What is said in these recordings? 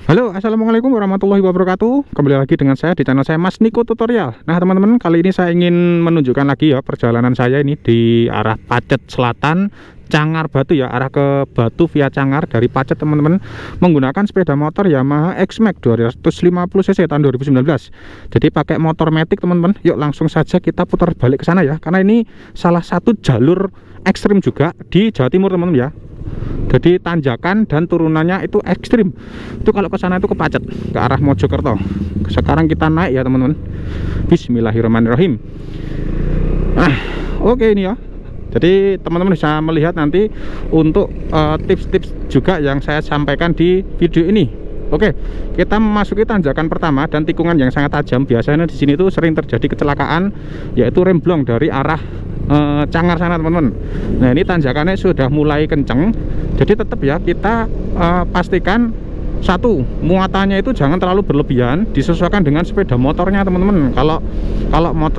Halo, assalamualaikum warahmatullahi wabarakatuh. Kembali lagi dengan saya di channel saya, Mas Niko Tutorial. Nah teman-teman, kali ini saya ingin menunjukkan lagi ya perjalanan saya ini di arah Pacet Selatan, Cangar Batu ya, arah ke Batu via Cangar dari Pacet teman-teman, menggunakan sepeda motor Yamaha X-Max 250cc tahun 2019. Jadi pakai motor matic teman-teman. Yuk langsung saja kita putar balik ke sana ya, karena ini salah satu jalur ekstrim juga di Jawa Timur teman-teman ya. Jadi tanjakan dan turunannya itu ekstrim. Itu kalau ke sana itu ke Pacet, ke arah Mojokerto. Sekarang kita naik ya teman-teman. Bismillahirrahmanirrahim. Oke ini ya. Jadi teman-teman bisa melihat nanti untuk tips-tips juga yang saya sampaikan di video ini. Oke, kita memasuki tanjakan pertama dan tikungan yang sangat tajam. Biasanya di sini tuh sering terjadi kecelakaan, yaitu remblong dari arah Cangar sana teman-teman. Nah ini tanjakannya sudah mulai kenceng, jadi tetap ya kita pastikan satu, muatannya itu jangan terlalu berlebihan, disesuaikan dengan sepeda motornya teman-teman. Kalau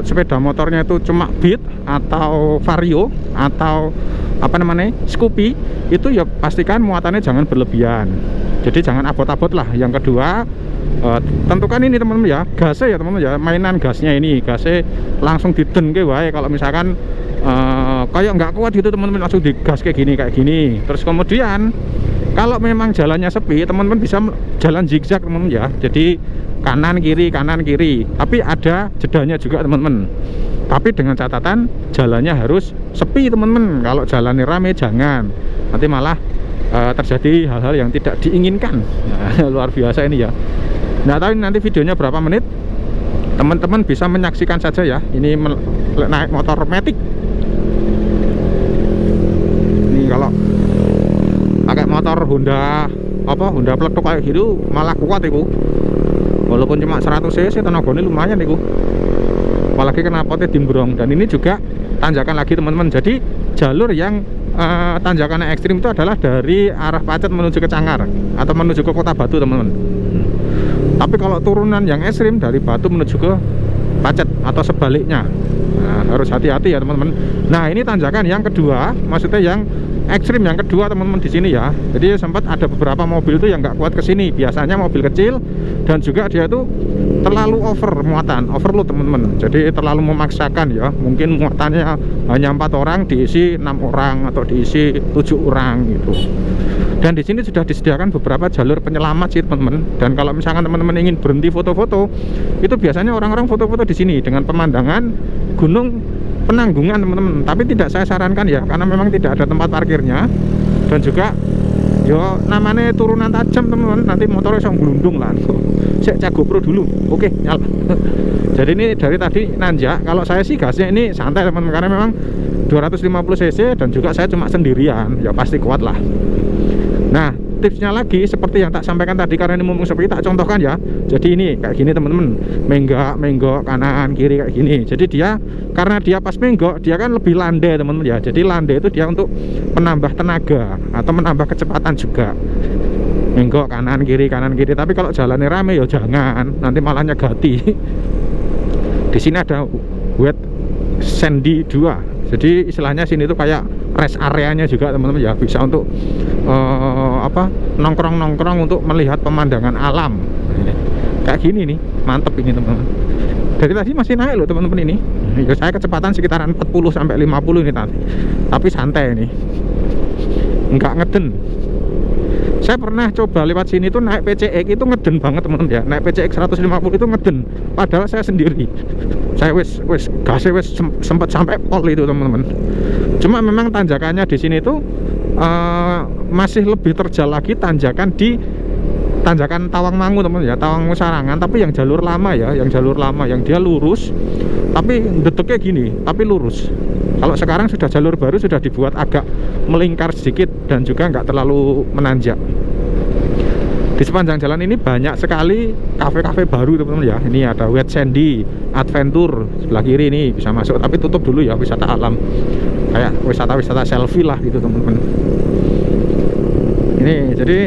sepeda motornya itu cuma Beat atau Vario atau apa namanya Scoopy, itu ya pastikan muatannya jangan berlebihan, jadi jangan abot-abot lah. Yang kedua, tentukan ini teman-teman ya, gasnya ya teman-teman ya, mainan gasnya ini, gasnya langsung diden ke wae. Kalau misalkan kayak nggak kuat gitu teman-teman, langsung digas kayak gini. Terus kemudian kalau memang jalannya sepi, teman-teman bisa jalan zigzag teman-teman ya, jadi kanan kiri, tapi ada jedanya juga teman-teman. Tapi dengan catatan jalannya harus sepi teman-teman. Kalau jalannya rame jangan, nanti malah terjadi hal-hal yang tidak diinginkan. Nah, luar biasa ini ya. Nah tahu nanti videonya berapa menit, teman-teman bisa menyaksikan saja ya. Ini naik motor matic. Ini kalau pakai motor Honda peletok kayak gitu malah kuat itu. Walaupun cuma 100cc tenaganya lumayan itu. Apalagi knalpotnya dimbrong. Dan ini juga tanjakan lagi teman-teman. Jadi jalur yang tanjakannya ekstrim itu adalah dari arah Pacet menuju ke Cangar atau menuju ke Kota Batu teman-teman. Tapi kalau turunan yang ekstrim dari Batu menuju ke Pacet atau sebaliknya, nah, harus hati-hati ya teman-teman. Nah ini tanjakan yang kedua, maksudnya yang ekstrim yang kedua teman-teman di sini ya. Jadi sempat ada beberapa mobil itu yang nggak kuat ke sini. Biasanya mobil kecil dan juga dia itu terlalu overload teman-teman. Jadi terlalu memaksakan ya. Mungkin muatannya hanya 4 orang diisi 6 orang atau diisi 7 orang gitu. Dan di sini sudah disediakan beberapa jalur penyelamat sih teman-teman. Dan kalau misalkan teman-teman ingin berhenti foto-foto, itu biasanya orang-orang foto-foto di sini dengan pemandangan Gunung Penanggungan teman-teman. Tapi tidak saya sarankan ya, karena memang tidak ada tempat parkirnya. Dan juga yo namanya turunan tajam teman-teman, nanti motornya bisa gelundung lah. Saya cek GoPro dulu. Oke, nyala. Jadi ini dari tadi nanjak. Kalau saya sih gasnya ini santai teman-teman, karena memang 250cc dan juga saya cuma sendirian, ya pasti kuat lah. Nah tipsnya lagi seperti yang tak sampaikan tadi, karena ini mumpung seperti tak contohkan ya. Jadi ini kayak gini teman-teman, menggok kanan kiri kayak gini. Jadi dia karena dia pas menggok, dia kan lebih landai teman-teman ya. Jadi landai itu dia untuk menambah tenaga atau menambah kecepatan juga. Menggok kanan kiri. Tapi kalau jalannya rame ya jangan, nanti malah nyegati. Di sini ada wet sandy 2. Jadi istilahnya sini tuh kayak rest areanya juga teman-teman ya, bisa untuk nongkrong untuk melihat pemandangan alam. Ini kayak gini nih, mantep ini teman-teman. Dari tadi masih naik loh teman-teman ini. Ya, saya kecepatan sekitaran 40 sampai 50 ini tadi. Tapi santai nih, nggak ngeden. Saya pernah coba lewat sini tuh naik PCX itu ngeden banget teman-teman ya. Naik PCX 150 itu ngeden, padahal saya sendiri. Saya gasnya sempat sampai pol itu teman-teman. Cuma memang tanjakannya di sini tuh masih lebih terjal lagi tanjakan di tanjakan Tawangmangu teman-teman ya, Tawangmangu Sarangan. Tapi yang jalur lama ya, yang dia lurus tapi deteknya gini, tapi lurus. Kalau sekarang sudah jalur baru, sudah dibuat agak melingkar sedikit dan juga nggak terlalu menanjak. Di sepanjang jalan ini banyak sekali kafe-kafe baru teman-teman ya. Ini ada Wet Sandy Adventure sebelah kiri, ini bisa masuk tapi tutup dulu ya, wisata alam, kayak wisata selfie lah gitu teman-teman. Ini jadi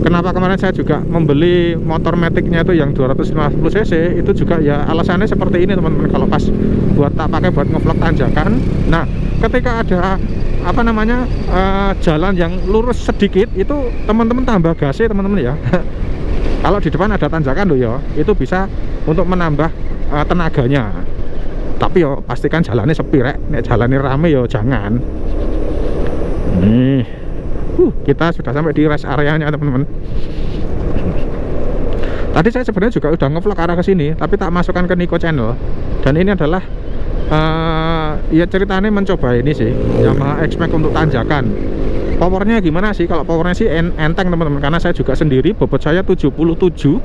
kenapa kemarin saya juga membeli motor maticnya itu yang 250cc itu juga ya alasannya seperti ini teman-teman. Kalau pas buat tak pakai buat ngevlog tanjakan, nah ketika ada apa namanya jalan yang lurus sedikit itu teman-teman tambah gasnya teman-teman ya. Kalau di depan ada tanjakan loh ya, itu bisa untuk menambah tenaganya. Tapi yo pastikan jalannya sepi rek, nek jalannya rame yo jangan. Nih, kita sudah sampai di rest areanya teman-teman. Tadi saya sebenarnya juga udah ngevlog arah ke sini, tapi tak masukkan ke Niko Channel. Dan ini adalah ya ceritanya mencoba ini sih, Yamaha X-Max untuk tanjakan. Powernya gimana sih? Kalau powernya sih enteng teman-teman, karena saya juga sendiri, bobot saya 77.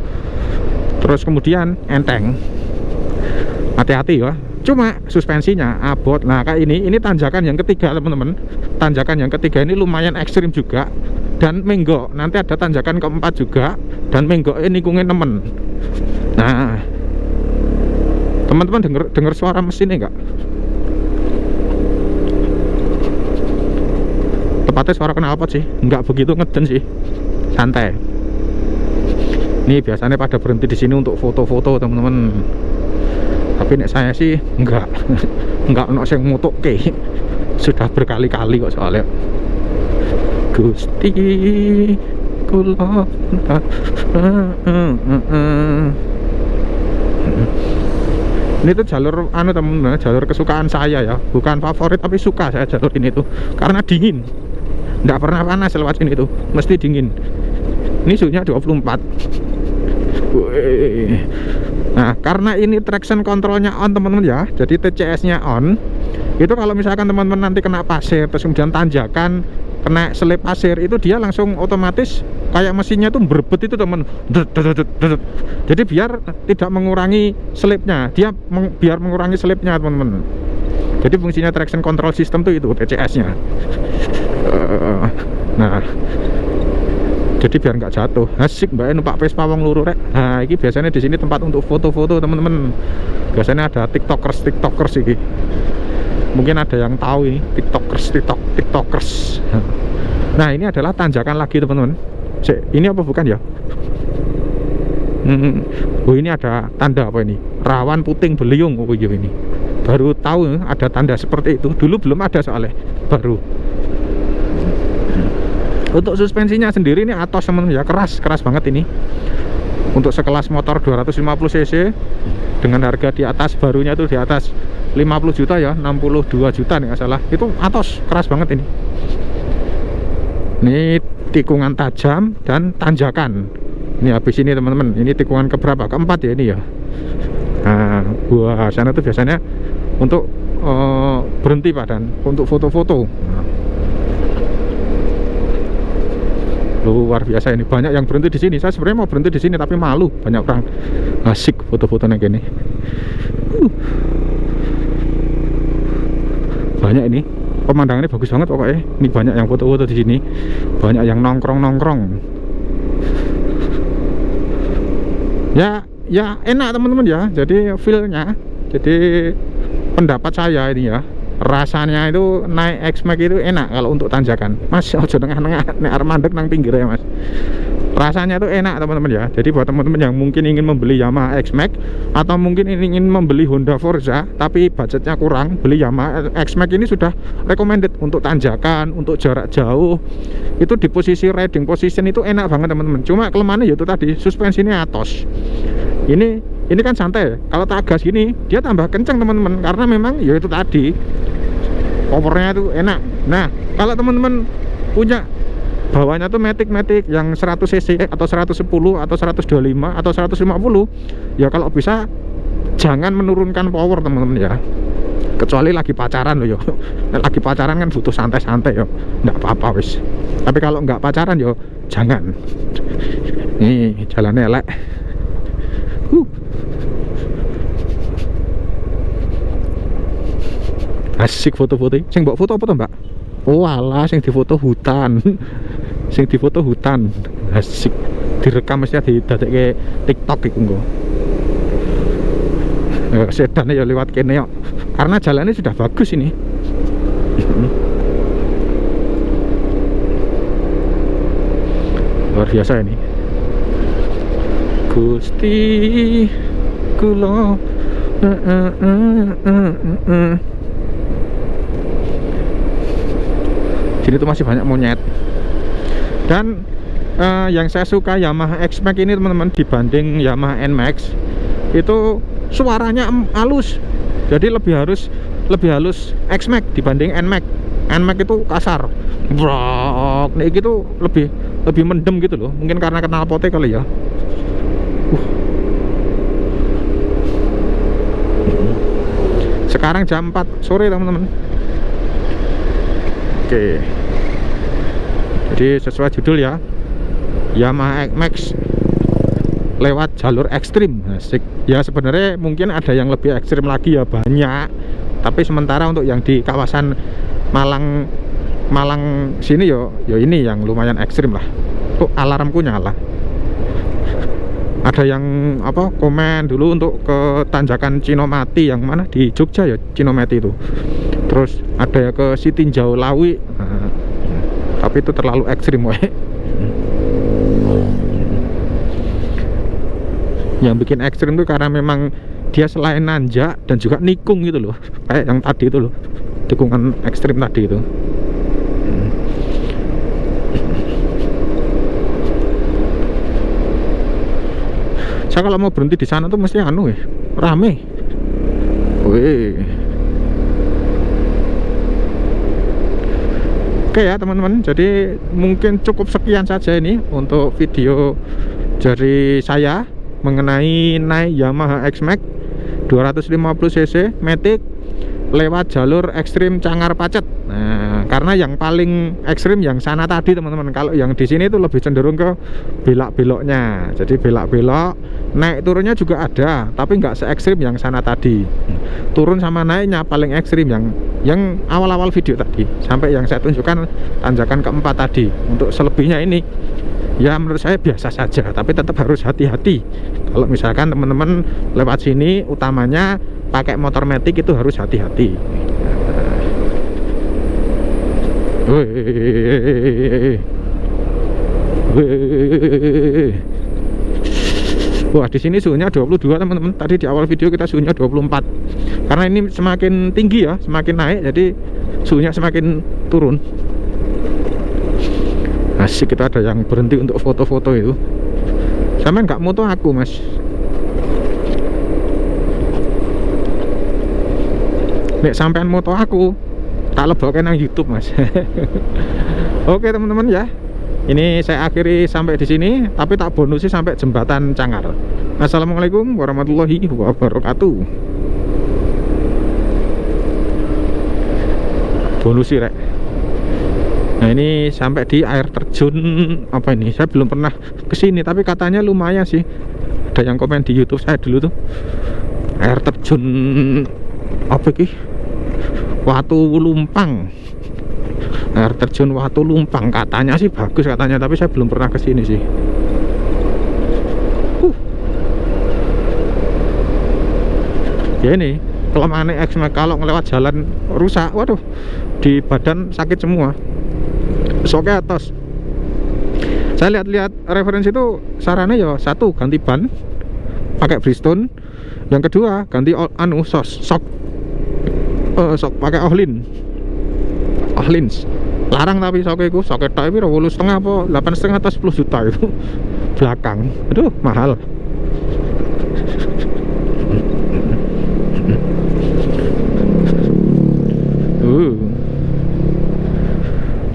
Terus kemudian enteng. Hati-hati ya. Cuma suspensinya abot. Nah kayak ini tanjakan yang ketiga teman-teman. Tanjakan yang ketiga ini lumayan ekstrim juga. Dan menggok. Nanti ada tanjakan keempat juga. Dan menggok ini nikungin temen. Nah, teman-teman denger suara mesinnya enggak? Tepatnya suara knalpot sih, enggak begitu ngeden sih, santai. Ini biasanya pada berhenti di sini untuk foto-foto teman-teman. Tapi nek saya sih enggak, enggak ono sing mutuke. Sudah berkali-kali kok soalnya. Gusti kula. Ini tuh jalur teman-teman, jalur kesukaan saya ya, bukan favorit tapi suka saya jalur ini tuh karena dingin. Nggak pernah panas lewat sini tuh, mesti dingin. Ini suhunya 24. Nah, karena ini traction controlnya on teman-teman ya, jadi TCS-nya on. Itu kalau misalkan teman-teman nanti kena pasir, terus kemudian tanjakan, kena selip pasir, itu dia langsung otomatis kayak mesinnya tuh berbet itu teman. Jadi biar tidak mengurangi selipnya, dia biar mengurangi selipnya teman-teman. Jadi fungsinya traction control system tuh itu TCS-nya. Nah, jadi biar nggak jatuh. Asik mbak numpak Vespa wong luru rek. Nah, ini biasanya di sini tempat untuk foto-foto teman-teman. Biasanya ada tiktokers ini. Mungkin ada yang tahu ini tiktokers. Nah, ini adalah tanjakan lagi teman-teman. Ini apa bukan ya? Oh, ini ada tanda apa ini? Rawan puting beliung. Oh iya ini. Baru tahu ada tanda seperti itu. Dulu belum ada soalnya. Baru. Untuk suspensinya sendiri ini Atos teman ya, keras banget ini. Untuk sekelas motor 250 cc dengan harga di atas barunya tuh di atas 50 juta ya, 62 juta nih nggak salah. Itu Atos keras banget ini. Ini tikungan tajam dan tanjakan. Ini habis ini teman-teman. Ini tikungan keberapa? Keempat ya ini ya. Nah, gua sana tuh biasanya untuk berhenti padan untuk foto-foto. Luar biasa ini, banyak yang berhenti di sini. Saya sebenarnya mau berhenti di sini tapi malu, banyak orang asik foto-foto kayak gini. Banyak ini, pemandangannya bagus banget pokoknya. Ini banyak yang foto-foto di sini, banyak yang nongkrong. Ya enak teman-teman ya. Jadi feel-nya, jadi pendapat saya ini ya, rasanya itu naik X-Max itu enak kalau untuk tanjakan. Mas ojo tengah-tengah nek arep mandek nang pinggir ya Mas. Rasanya itu enak teman-teman ya. Jadi buat teman-teman yang mungkin ingin membeli Yamaha X-Max atau mungkin ingin membeli Honda Forza tapi budgetnya kurang, beli Yamaha X-Max ini sudah recommended untuk tanjakan, untuk jarak jauh. Itu di posisi riding position itu enak banget teman-teman. Cuma kelemahannya yaitu tadi suspensinya Atos. Ini kan santai. Kalau tak gas gini dia tambah kencang teman-teman, karena memang ya itu tadi powernya itu enak. Nah, kalau teman-teman punya bawahnya tuh Matic yang 100 cc atau 110 atau 125 atau 150, ya kalau bisa jangan menurunkan power teman-teman ya. Kecuali lagi pacaran loh yo. Lagi pacaran kan butuh santai-santai yo. Nggak apa-apa wis. Tapi kalau nggak pacaran yo jangan. Nih jalannya elek. Asik foto-foto. Sing mbok foto apa tuh mbak? Oh alah, sing difoto hutan. Sing difoto hutan. Asik. Direkam mesti didadekke TikTok iku nggo. Sedan ya lewat kene yo. Karena jalannya sudah bagus ini. Luar biasa ini. Gusti kula Sini tuh masih banyak monyet. Dan yang saya suka Yamaha X-Max ini teman-teman, dibanding Yamaha NMAX itu suaranya halus. Jadi lebih halus X-Max dibanding NMAX. NMAX itu kasar, brok. Nih gitu lebih mendem gitu loh. Mungkin karena knalpotnya kali ya. Sekarang jam 4 sore teman-teman. Oke. Jadi sesuai judul ya, Yamaha X-Max lewat jalur ekstrim. Asik. Ya sebenarnya mungkin ada yang lebih ekstrim lagi ya, banyak. Tapi sementara untuk yang di kawasan Malang sini yo ini yang lumayan ekstrim lah. Tuh alarmku nyala. Ada yang komen dulu untuk ke tanjakan Cinomati, yang mana di Jogja ya, Cinomati itu. Terus ada ke Sitinjau Lawi. Nah, tapi itu terlalu ekstrim weh. Yang bikin ekstrim itu karena memang dia selain nanjak dan juga nikung gitu loh, kayak yang tadi itu loh, tikungan ekstrim tadi itu. Saya kalau mau berhenti di sana tuh mesti rame. Wih. Oke ya teman-teman, jadi mungkin cukup sekian saja ini untuk video dari saya mengenai naik Yamaha X-Max 250cc Matic lewat jalur ekstrim Cangar Pacet. Nah, karena yang paling ekstrim yang sana tadi teman-teman. Kalau yang di sini itu lebih cenderung ke belok-beloknya. Jadi belok-belok, naik turunnya juga ada, tapi nggak se ekstrim yang sana tadi. Turun sama naiknya paling ekstrim yang awal-awal video tadi, sampai yang saya tunjukkan tanjakan keempat tadi. Untuk selebihnya ini ya menurut saya biasa saja, tapi tetap harus hati-hati. Kalau misalkan teman-teman lewat sini, utamanya pakai motor Matic itu harus hati-hati. Wah, di sini suhunya 22 teman-teman. Tadi di awal video kita suhunya 24. Karena ini semakin tinggi ya, semakin naik, jadi suhunya semakin turun. Asik, kita ada yang berhenti untuk foto-foto itu. Sama nggak moto aku mas. Nek sampean moto aku tak lebokin nang YouTube mas. Oke teman-teman ya, ini saya akhiri sampai di sini, tapi tak bonusi sampai jembatan Cangar. Assalamualaikum warahmatullahi wabarakatuh. Bonusi rek. Nah ini sampai di air terjun apa ini? Saya belum pernah kesini, tapi katanya lumayan sih. Ada yang komen di YouTube saya dulu tuh, air terjun apa ki? Watu Lumpang. Air terjun Watu Lumpang katanya sih bagus katanya, tapi saya belum pernah kesini sih. Ya ini kelemahan X-Max, kalau ngelewat jalan rusak, waduh, di badan sakit semua. Soknya atas. Saya lihat-lihat referensi itu sarannya ya, satu ganti ban pakai Bridgestone, yang kedua ganti sok pakai Ohlins. Larang tapi soknya itu soknya tapi 2,5 apa 8,5 atau 10 juta itu belakang. Aduh mahal.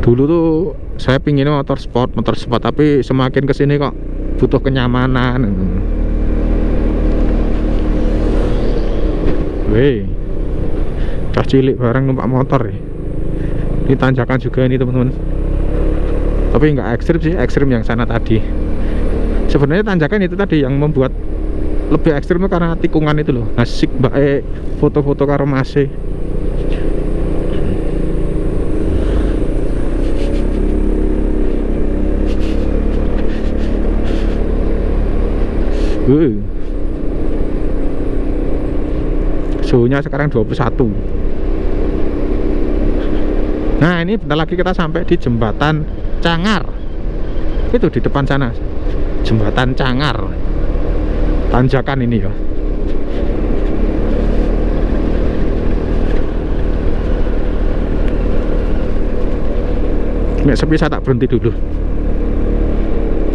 Dulu tuh saya pingin motor sport, tapi semakin kesini kok butuh kenyamanan. Weh, cah cilik bareng numpak motor ya. Ini tanjakan juga ini teman-teman, tapi nggak ekstrim sih, ekstrim yang sana tadi. Sebenarnya tanjakan itu tadi yang membuat lebih ekstrim itu karena tikungan itu loh. Asik mbak foto-foto karo masih. Suhunya sekarang 21. Nah ini bentar lagi kita sampai di jembatan Cangar. Itu di depan sana, jembatan Cangar. Tanjakan ini ya. Nek sepi saya tak berhenti dulu.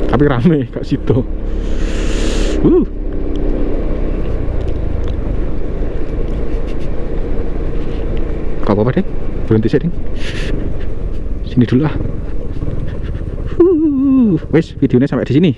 Tapi rame gak situ. Gak apa-apa deh, berhenti sih ding. Sini dulu ah. Wes videonya sampai di sini.